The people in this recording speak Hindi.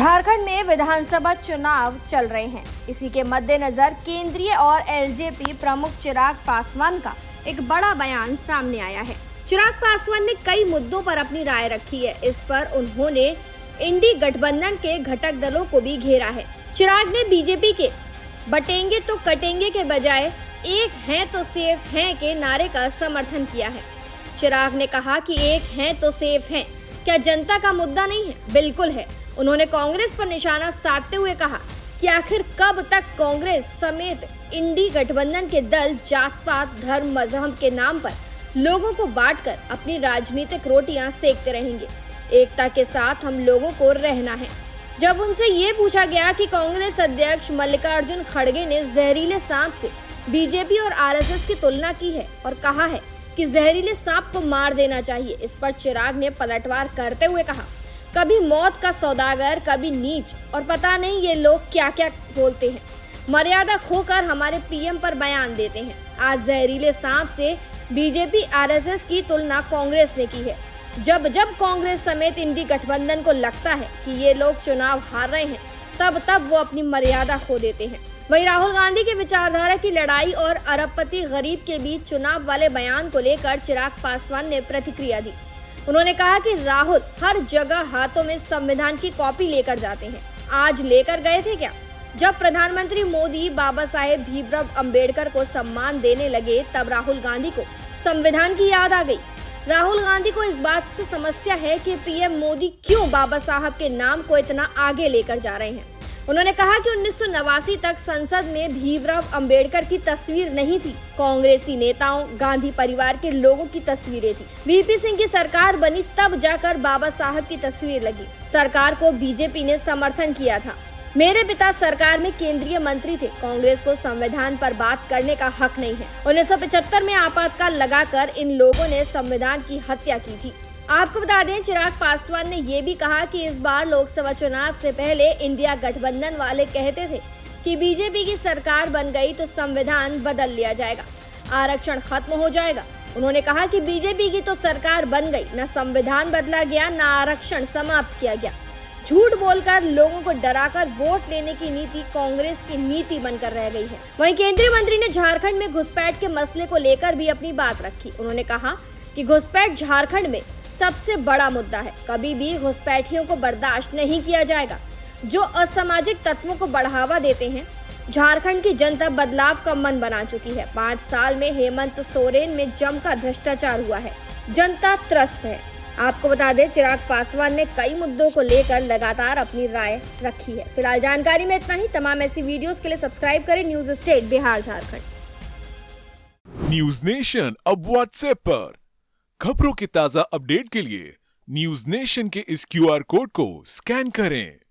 झारखंड में विधानसभा चुनाव चल रहे हैं। इसी के मद्देनजर केंद्रीय और एलजेपी प्रमुख चिराग पासवान का एक बड़ा बयान सामने आया है। चिराग पासवान ने कई मुद्दों पर अपनी राय रखी है। इस पर उन्होंने इंडी गठबंधन के घटक दलों को भी घेरा है। चिराग ने बीजेपी के बटेंगे तो कटेंगे के बजाय एक हैं तो सेफ हैं के नारे का समर्थन किया है। चिराग ने कहा कि एक हैं तो सेफ हैं क्या जनता का मुद्दा नहीं है? बिल्कुल है। उन्होंने कांग्रेस पर निशाना साधते हुए कहा कि आखिर कब तक कांग्रेस समेत इंडी गठबंधन के दल जात पात धर्म मजहब के नाम पर लोगों को बांटकर अपनी राजनीतिक रोटियां सेकते रहेंगे। एकता के साथ हम लोगों को रहना है। जब उनसे ये पूछा गया कि कांग्रेस अध्यक्ष मल्लिकार्जुन खड़गे ने जहरीले सांप से बीजेपी और आरएसएस की तुलना की है और कहा है कि जहरीले सांप को मार देना चाहिए, इस पर चिराग ने पलटवार करते हुए कहा, कभी मौत का सौदागर, कभी नीच, और पता नहीं ये लोग क्या क्या बोलते हैं। मर्यादा खोकर हमारे पीएम पर बयान देते हैं। आज जहरीले सांप से बीजेपी आरएसएस की तुलना कांग्रेस ने की है। जब जब कांग्रेस समेत इंडी गठबंधन को लगता है कि ये लोग चुनाव हार रहे हैं, तब वो अपनी मर्यादा खो देते हैं। वहीं राहुल गांधी की विचारधारा की लड़ाई और अरबपति गरीब के बीच चुनाव वाले बयान को लेकर चिराग पासवान ने प्रतिक्रिया दी। उन्होंने कहा कि राहुल हर जगह हाथों में संविधान की कॉपी लेकर जाते हैं। आज लेकर गए थे क्या? जब प्रधानमंत्री मोदी बाबा साहेब भीमराव अंबेडकर को सम्मान देने लगे, तब राहुल गांधी को संविधान की याद आ गई। राहुल गांधी को इस बात से समस्या है कि पीएम मोदी क्यों बाबा साहब के नाम को इतना आगे लेकर जा रहे हैं। उन्होंने कहा कि 1989 तक संसद में भीमराव अंबेडकर की तस्वीर नहीं थी, कांग्रेसी नेताओं, गांधी परिवार के लोगों की तस्वीरें थी। वीपी सिंह की सरकार बनी तब जाकर बाबा साहब की तस्वीर लगी। सरकार को बीजेपी ने समर्थन किया था। मेरे पिता सरकार में केंद्रीय मंत्री थे। कांग्रेस को संविधान पर बात करने का हक नहीं है। 1975 में आपातकाल लगाकर इन लोगों ने संविधान की हत्या की थी। आपको बता दें, चिराग पासवान ने ये भी कहा कि इस बार लोकसभा चुनाव से पहले इंडिया गठबंधन वाले कहते थे कि बीजेपी की सरकार बन गई तो संविधान बदल लिया जाएगा, आरक्षण खत्म हो जाएगा। उन्होंने कहा कि बीजेपी की तो सरकार बन गई, न संविधान बदला गया, न आरक्षण समाप्त किया गया। झूठ बोलकर लोगों को डराकर वोट लेने की नीति कांग्रेस की नीति बनकर रह गई है। वहीं केंद्रीय मंत्री ने झारखंड में घुसपैठ के मसले को लेकर भी अपनी बात रखी। उन्होंने कहा कि घुसपैठ झारखंड में सबसे बड़ा मुद्दा है। कभी भी घुसपैठियों को बर्दाश्त नहीं किया जाएगा जो असामाजिक तत्वों को बढ़ावा देते हैं। झारखंड की जनता बदलाव का मन बना चुकी है। 5 साल में हेमंत सोरेन में जमकर भ्रष्टाचार हुआ है। जनता त्रस्त है। आपको बता दें, चिराग पासवान ने कई मुद्दों को लेकर लगातार अपनी राय रखी है। फिलहाल जानकारी में इतना ही। तमाम ऐसी वीडियोस के लिए सब्सक्राइब करें news state Bihar Jharkhand. News nation अब व्हाट्सएप पर खबरों के ताजा अपडेट के लिए न्यूज नेशन के इस क्यूआर कोड को स्कैन करें।